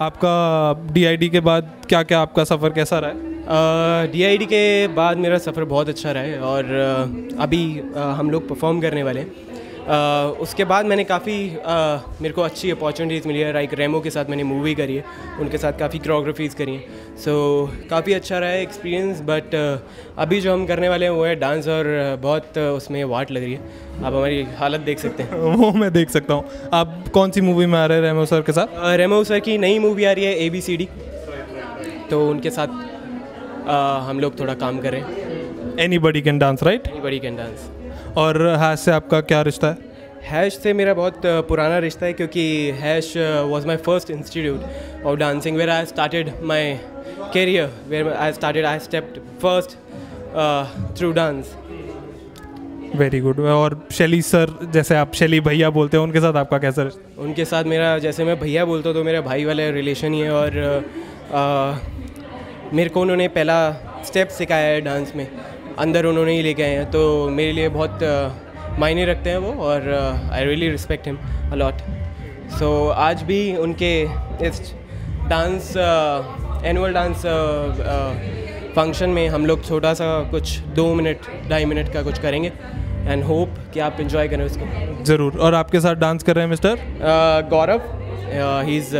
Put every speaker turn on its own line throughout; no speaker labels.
आपका डीआईडी के बाद क्या क्या आपका सफ़र कैसा रहा है?
डीआईडी के बाद मेरा सफ़र बहुत अच्छा रहा है और अभी हम लोग परफॉर्म करने वाले हैं। उसके बाद मैंने काफ़ी मेरे को अच्छी अपॉर्चुनिटीज़ मिली है। लाइक रेमो के साथ मैंने मूवी करी है, उनके साथ काफ़ी कोरियोग्राफीज़ करी हैं। सो काफ़ी अच्छा रहा है एक्सपीरियंस। बट अभी जो हम करने वाले हैं वो है डांस, और बहुत उसमें वाट लग रही है। आप हमारी हालत देख सकते हैं।
वो मैं देख सकता हूँ। आप कौन सी मूवी में आ रहे हैं रेमो सर के साथ?
रेमो सर की नई मूवी आ रही है ABCD, तो उनके साथ हम लोग थोड़ा काम कर रहे हैं।
Anybody can dance, right?
Anybody can dance.
और हैश से आपका क्या रिश्ता है?
हैश से मेरा बहुत पुराना रिश्ता है, क्योंकि hash was my first institute of dancing where I started my career, where I stepped first through dance.
Very good. और शैली सर, जैसे आप शैली भैया बोलते हैं, उनके साथ आपका कैसा रिश्ता?
उनके साथ मेरा, जैसे मैं भैया बोलता हूँ तो मेरा भाई वाला रिलेशन ही है। और मेरे को उन्होंने पहला स्टेप सिखाया है डांस में, अंदर उन्होंने ही लेके आए हैं, तो मेरे लिए बहुत मायने रखते हैं वो। और I really respect him a lot. So आज भी उनके इस डांस एनुअल डांस फंक्शन में हम लोग छोटा सा कुछ 2 मिनट 2.5 मिनट का कुछ करेंगे, एंड होप कि आप इन्जॉय करें उसको।
ज़रूर। और आपके साथ डांस कर रहे हैं mister
Gaurav. He is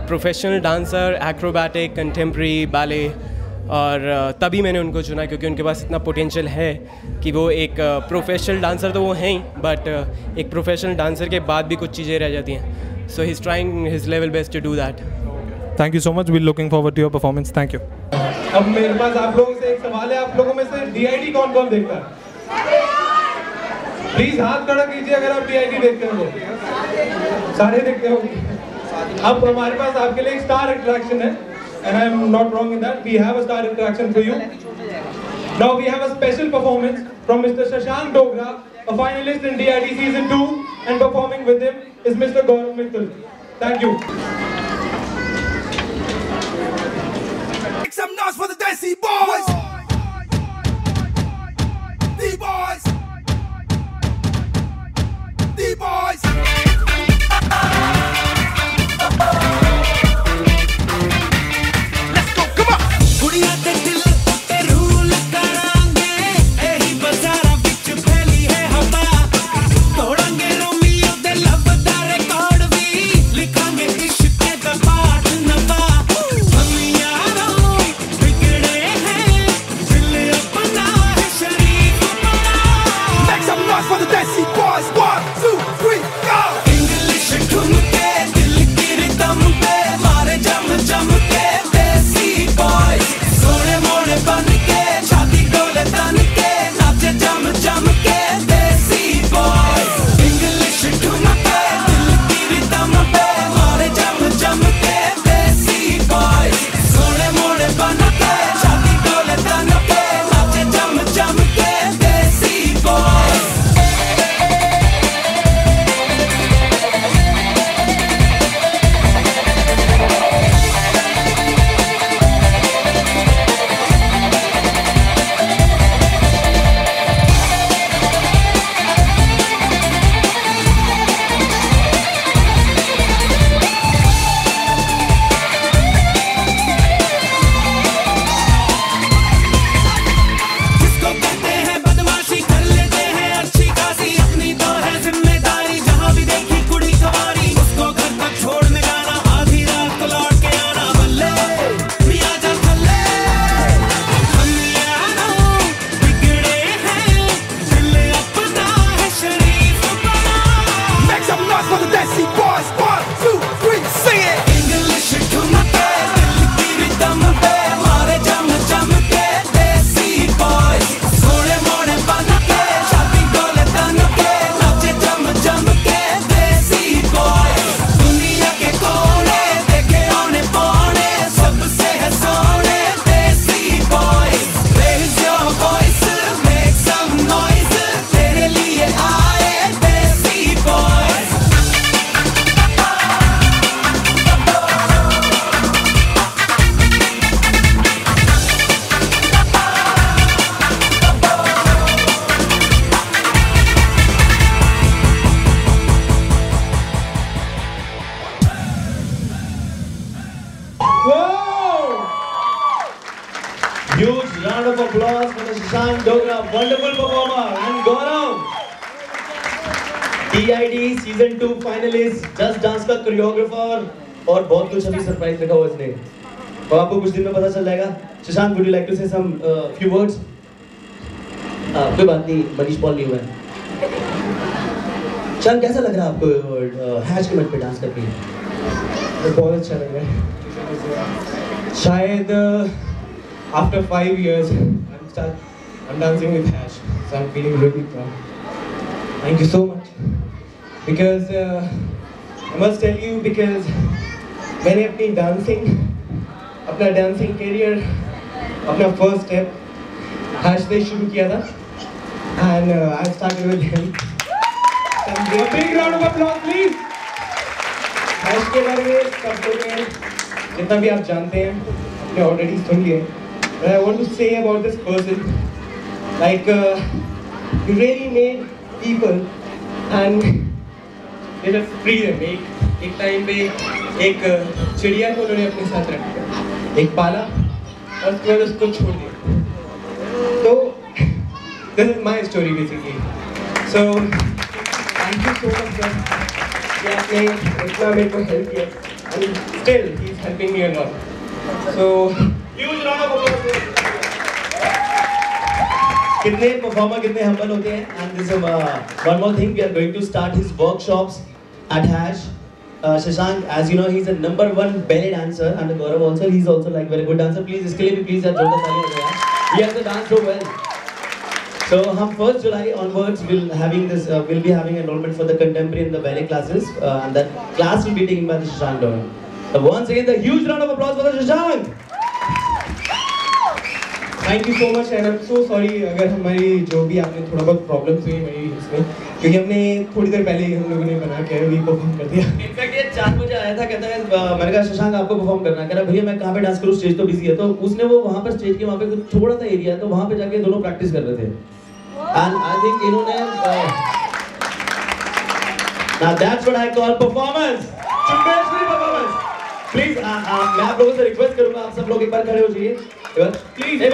professional dancer, acrobatic, contemporary, ballet. और तभी मैंने उनको चुना क्योंकि उनके पास इतना पोटेंशियल है कि वो एक प्रोफेशनल डांसर तो वो हैं ही, बट एक प्रोफेशनल डांसर के बाद भी कुछ चीज़ें रह जाती हैं। So he is trying his level best to do that.
Thank you so much. We looking forward to your performance. Thank you.
अब मेरे पास आप लोगों से एक सवाल है, आप लोगों में से डीआईडी कौन कौन देखता है? प्लीज हाथ खड़ा कीजिए अगर आप डीआईडी देखते हो। सारे देखते हो। अब हमारे पास आपके लिए एक स्टार अट्रैक्शन है, and I am not wrong in that. We have a star attraction for you. Now we have a special performance from Mr. Shashank Dogra, a finalist in DID Season 2, and performing with him is Mr. Gaurav Mittal. Thank you.
Make some noise for the Desi Boys! D-Boys! D-Boys!
round of applause for the Shashank Dogra, wonderful performer, and Gaurav, DID season 2 finalist, Just Dance का choreographer, और बहुत कुछ अभी surprise रखा हुआ इसने, और आपको कुछ दिन में पता चल जाएगा. Shashank, would you like to say some few words? कोई बात नहीं, मनीष पॉल नहीं हुआ है. शशांक, कैसा लग रहा है आपको हैश के मंच पे डांस करके?
बहुत अच्छा लग रहा है. शायद after 5 years I'm dancing with Hash, so I'm feeling really proud. Thank you so much, because I must tell you, because मैंने अपनी dancing career, अपना first step Hash से शुरू किया था, and I started with him. A big round of applause, please. Hash के बारे में सब लोग हैं, जितना भी आप जानते हैं, आपने already सुन लिया. But I want to say about this person, like he really made people and let us free them. एक टाइम पे एक चिड़िया को उन्होंने अपने साथ रख दिया, एक पाला और उसके बाद उसको छोड़ दिया. तो this is my story basically. So thank you so much sir कि आपने इतना मेरे को help किया, and still he is helping me a lot. So huge round of applause.
कितने performer कितने humble होते हैं. And this one more thing, we are going to start his workshops at Hash. Shashank, as you know, he's a #1 belly dancer, and Gaurav also, he's also like very good dancer. Please इसके लिए भी please यार जोरदार ताली हो जाए. He has to dance so well. So हम 1st July onwards we'll be having enrollment for the contemporary and the ballet classes, and that class will be taken by the Shashank Dogra. So once again, the huge round of applause for the Shashank.
Thank you so much, and I'm so sorry अगर हमारी जो भी आपने थोड़ा बहुत problems हुई मेरी इसमें, क्योंकि हमने थोड़ी देर पहले ही हम लोगों ने बना के भी परफॉर्म कर दिया.
इनफैक्ट ये 4 बजे आया था, कहता है मैंने कहा शशांक आपको परफॉर्म करना है, कह रहा भैया मैं कहाँ पे डांस करूँ, स्टेज तो बिजी है. तो उसने वो वहाँ पर स्टेज के वहाँ पे थोड़ा सा एरिया है, तो वहाँ पे जाके दोनों प्रैक्टिस कर रहे थे. एंड आई थिंक इन्होंने now that's what I call performance. Chumbesh performance. Please मैं आप लोगों से रिक्वेस्ट करूँगा, आप सब लोग एक बार खड़े हो जाइए. प्लीज एक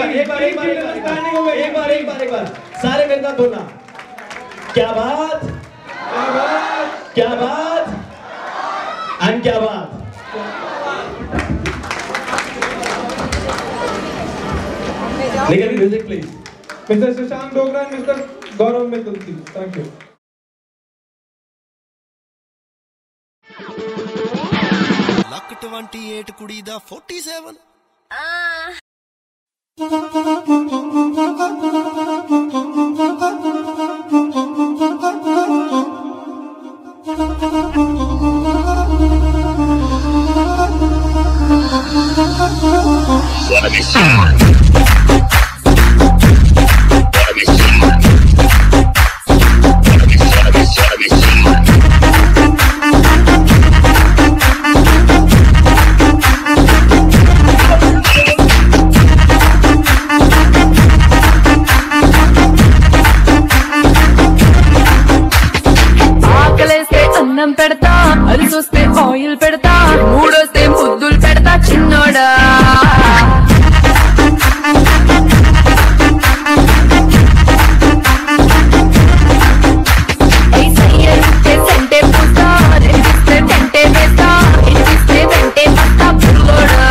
बार सारे मेरे साथ बोलना. क्या बात, क्या बात एंड क्या बात. लेकिन music please.
Mr. Shashank Dogra and Mr. Gaurav Mittal, thank you.
Luck 28 ਕੁੜੀ ਦਾ 47.
పెడతా అరిసొస్తే ఆయిల్ పెడతా మూడొస్తే ముద్దులు పెడతా చిన్నోడా సెంటే పూస్తా రెండిస్తే టెంటే వేస్తా ఇంటిస్తే వెంటే పస్తా పుల్లోడా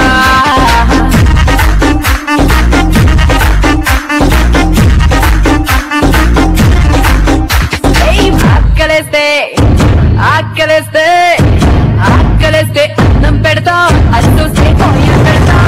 ఆకలేస్తే అన్నం పెడతా అది చూస్తే ఆయిల్ పెడతా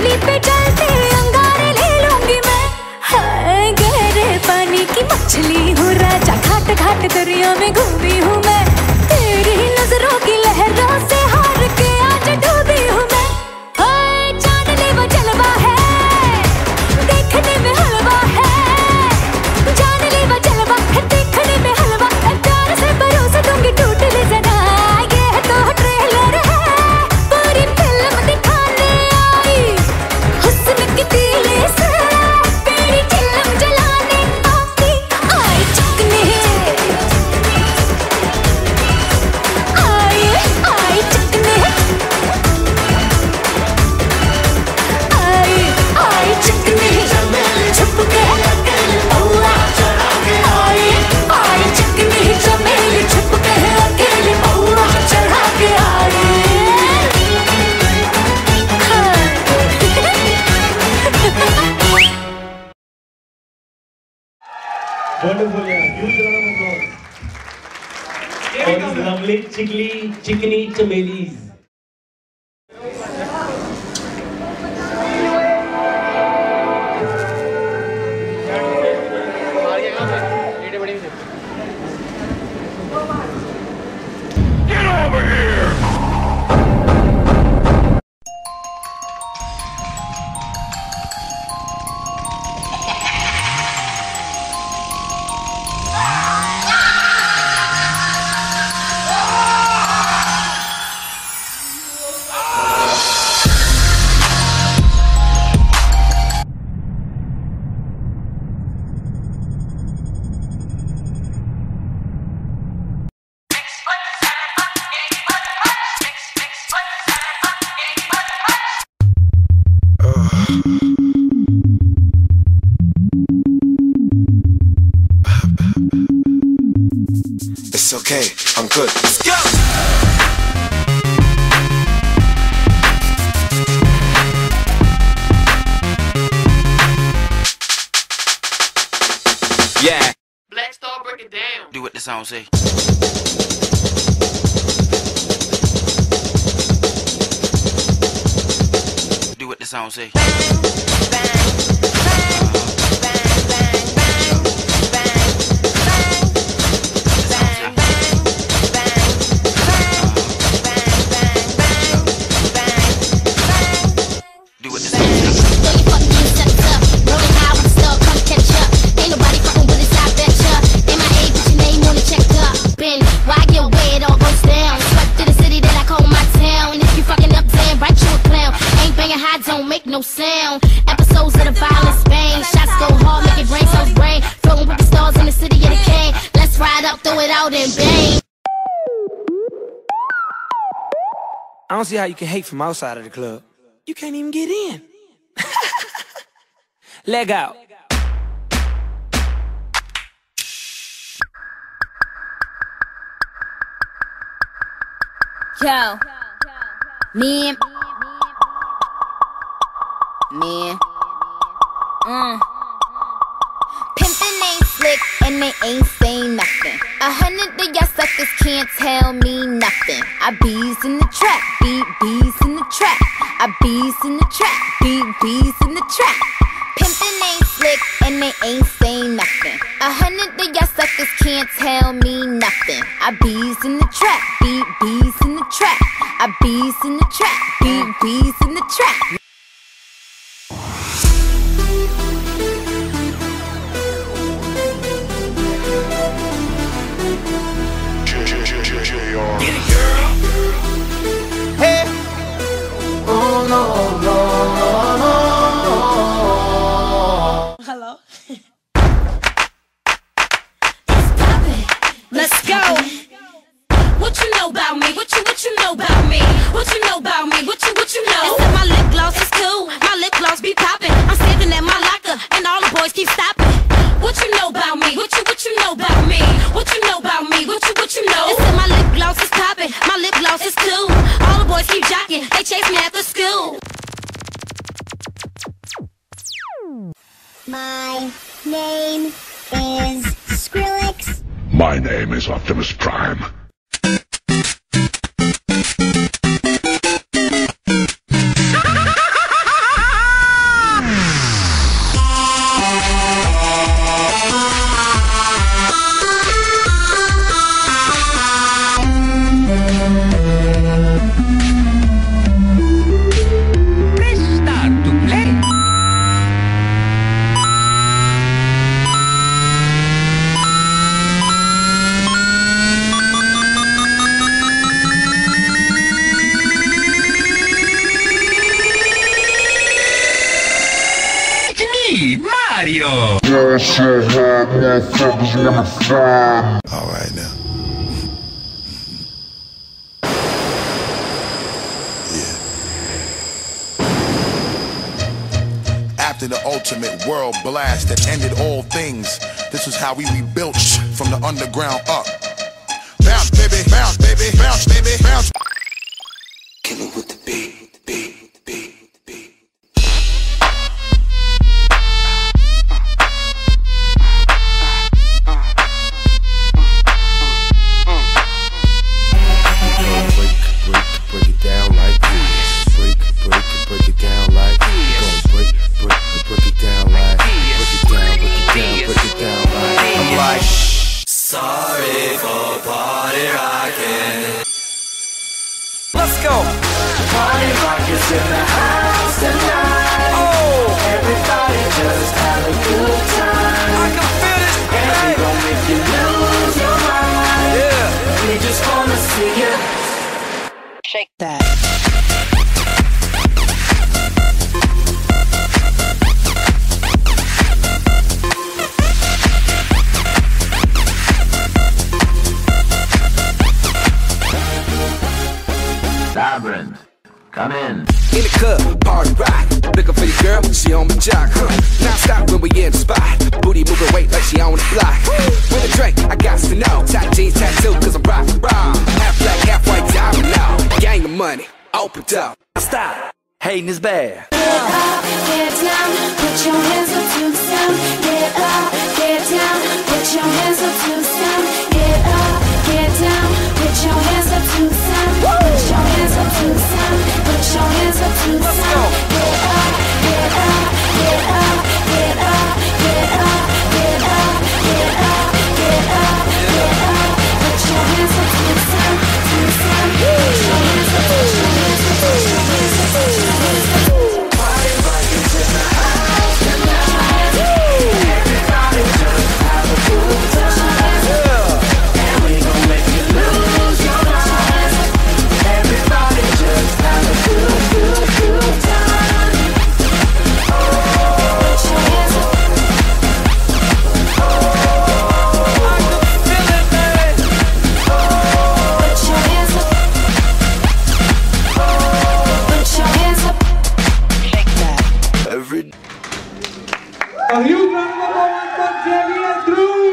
हथेली पे चलते अंगारे ले लूंगी मैं। हाय गहरे पानी की मछली हूँ राजा, घाट घाट दरिया में घूमी हूँ मैं। तेरी नजरों की लहरों से हार के आज डूबी हूँ मैं। हाय चांदनी वो जलवा है, देखने में हलवा है। जान ली वो जलवा है, देखने में हलवा। प्यार से परोस दूंगी टूट ले जरा, ये तो ट्रेलर है, पूरी फिल्म दिखाने आई। हुस्न की तीली से तेरी चिलम जलाने आऊंगी। आई चिकनी, आई चिकनी, आई चिकनी, छुप के औआ। आई चिकनी चमेली, छुप के अकेली औआ चढ़ा के आई।
Wonderful, yeah. Huge round of applause. All these lovely chickeny chamelis.
It's okay, I'm good. Let's go! Yeah.
Black Star, break it down.
Do what the song say. Do what the song say.
Don't make no sound. Episodes of the violence bang. Shots go hard, make it rain so rain. Floating with the stars in the city of the king. Let's ride up, throw it out and bang.
I don't see how you can hate from outside of the club. You can't even get in. Leg out.
Yo, man. Pimpin' ain't slick and they ain't saying nothing. 100 of y'all suckers can't tell me nothing. I bees in the trap, bees in the trap. I bees in the trap, bees in the trap. Pimpin' ain't slick and they ain't saying nothing. 100 of y'all suckers can't tell me nothing. I bees in the trap, bees in the trap. I bees in the trap, bees in the trap.
Get it, girl. Hey. Oh no, no, no, no.
Hello. Let's go. What you know about me? What you know about me? What you know about me? What you know? They said my lip gloss is cool. My lip gloss be popping. I'm standing at my locker and all the boys keep stopping. What you know about me? What you know about me? What you know about me? What you know? They said my lip gloss is popping. My lip gloss is cool. All the boys keep jocking. They chase me after school.
My name is Skrillex.
My name is Optimus Prime. All right now. After the ultimate world blast that ended all things, this is how we rebuilt from the underground up. Bounce, baby, bounce, baby, bounce, baby, bounce. Kill it with the beat, the beat, the beat, the beat. Break it down like this. Break it down like this. Break it down like, break it down like. I'm like, sorry for party rocking.
Let's go.
Party rockers in the house tonight.
Oh,
everybody just have a good time.
I can feel it.
And we gon' make you lose your mind.
Yeah.
We just wanna see you
shake that.
Labyrinth, come in.
In the club, party rock. Looking for your girl, she on my jock. Now stop when we in the spot. Booty moving weight like she on the block. With a drink, I got to know. Tight jeans, tattoo, cause I'm rock. Half black, half white, diamond now. Gang of money, opened up.
Stop, hating is bad.
Get up, get down, put your hands up to the sound. Get up, get down, put your hands up to the sound. Get up, get down, put your hands up to the sound. Put your hands up to the sound. Put your hands up to the sound. Get up, get up, get up, get up, get up, get up, get up, get up, get up. Put your hands up to the sound, to the sound. Put your hands up, put your hands up, put your hands up, put your hands up.
party rockers in the house tonight. Everybody just have a good time. And we gon' make you lose your mind. Everybody just have a good time. Put your hands up. I can feel it, baby. Put your hands up. Put your hands up.
Every
A huge round of applause for JVS Drew.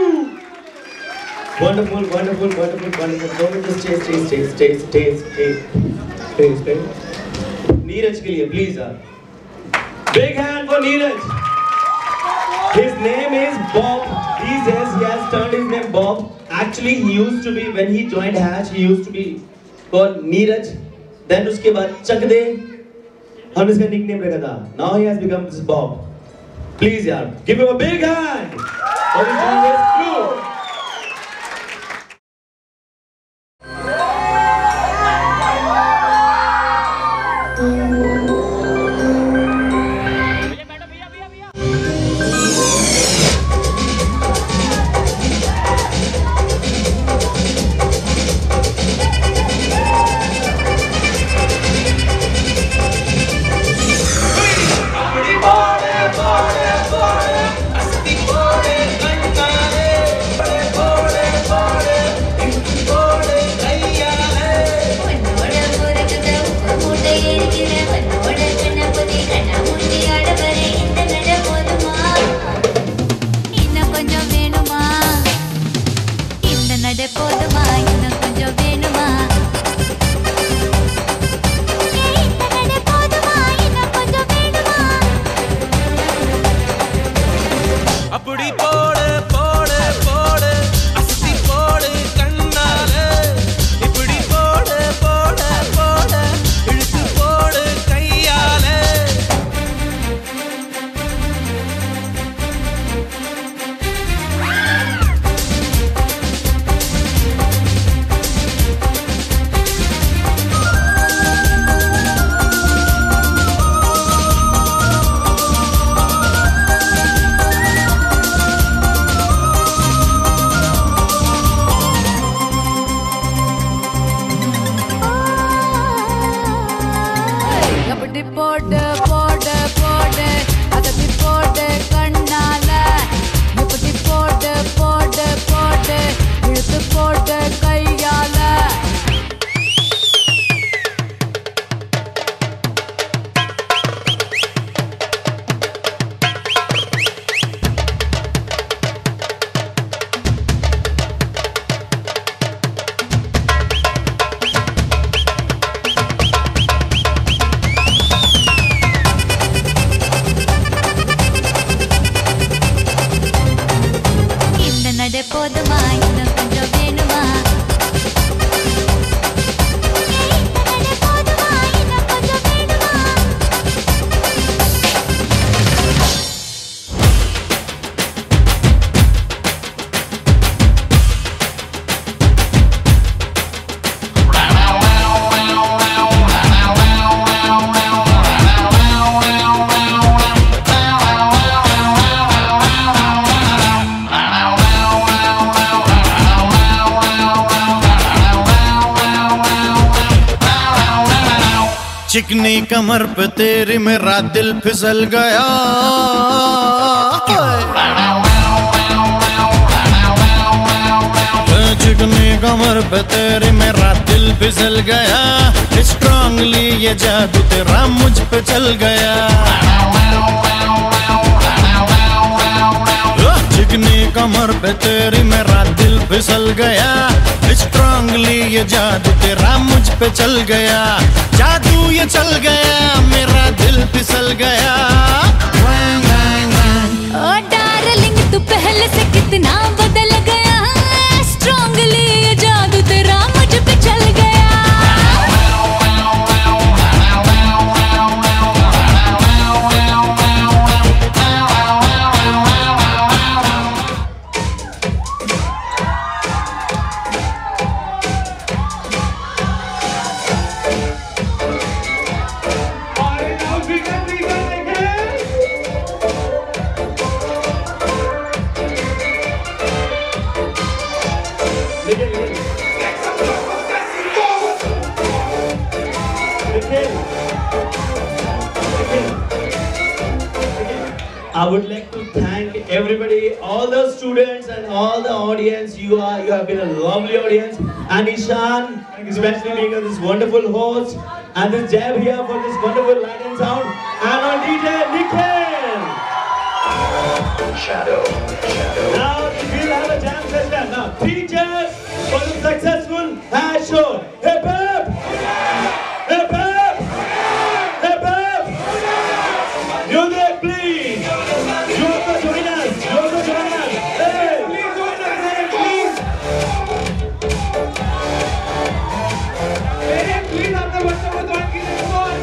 Wonderful. Go to the stage. Neeraj के लिए please big hand for Neeraj. His name is Bob. He says he has turned his name Bob. Actually he used to be, when he joined Hatch, he used to be called Neeraj. Then उसके बाद चकदे हम इसका nickname रखा था. Now he has become this Bob. Please यार, give him a big hand for his JVS Drew.
चिकनी कमर पे तेरी मेरा दिल फिसल गया। चिकनी कमर पे तेरी मेरा दिल फिसल गया। स्ट्रांगली ये जादू तेरा मुझ पे चल गया। चिकनी कमर पे तेरी मेरा दिल फिसल गया। स्ट्रांगली ये जादू तेरा मुझ पे चल गया। जादू ये चल गया, मेरा दिल फिसल गया।
ओ डार्लिंग तू पहले से कितना बदल गया। स्ट्रांगली ये जादू तेरा मुझ पे चल गया।
I would like to thank everybody, all the students and all the audience. You have been a lovely audience. And Ishan, especially being this wonderful host, and this Jab here for this wonderful light and sound. And on DJ Nikhil.
Shadow.
Now we'll have a jam session. Now, teachers for the successful hash show. Hip hip! Hip hip! Hip hip! Music, please! You have to join us! You have to join us! Hey! Please join us! Hey, please! Hey, please, आपने बच्चों को join कीजिए, come on!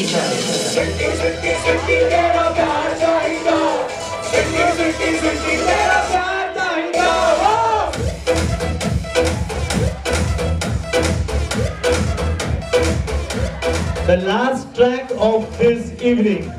The last track of this evening.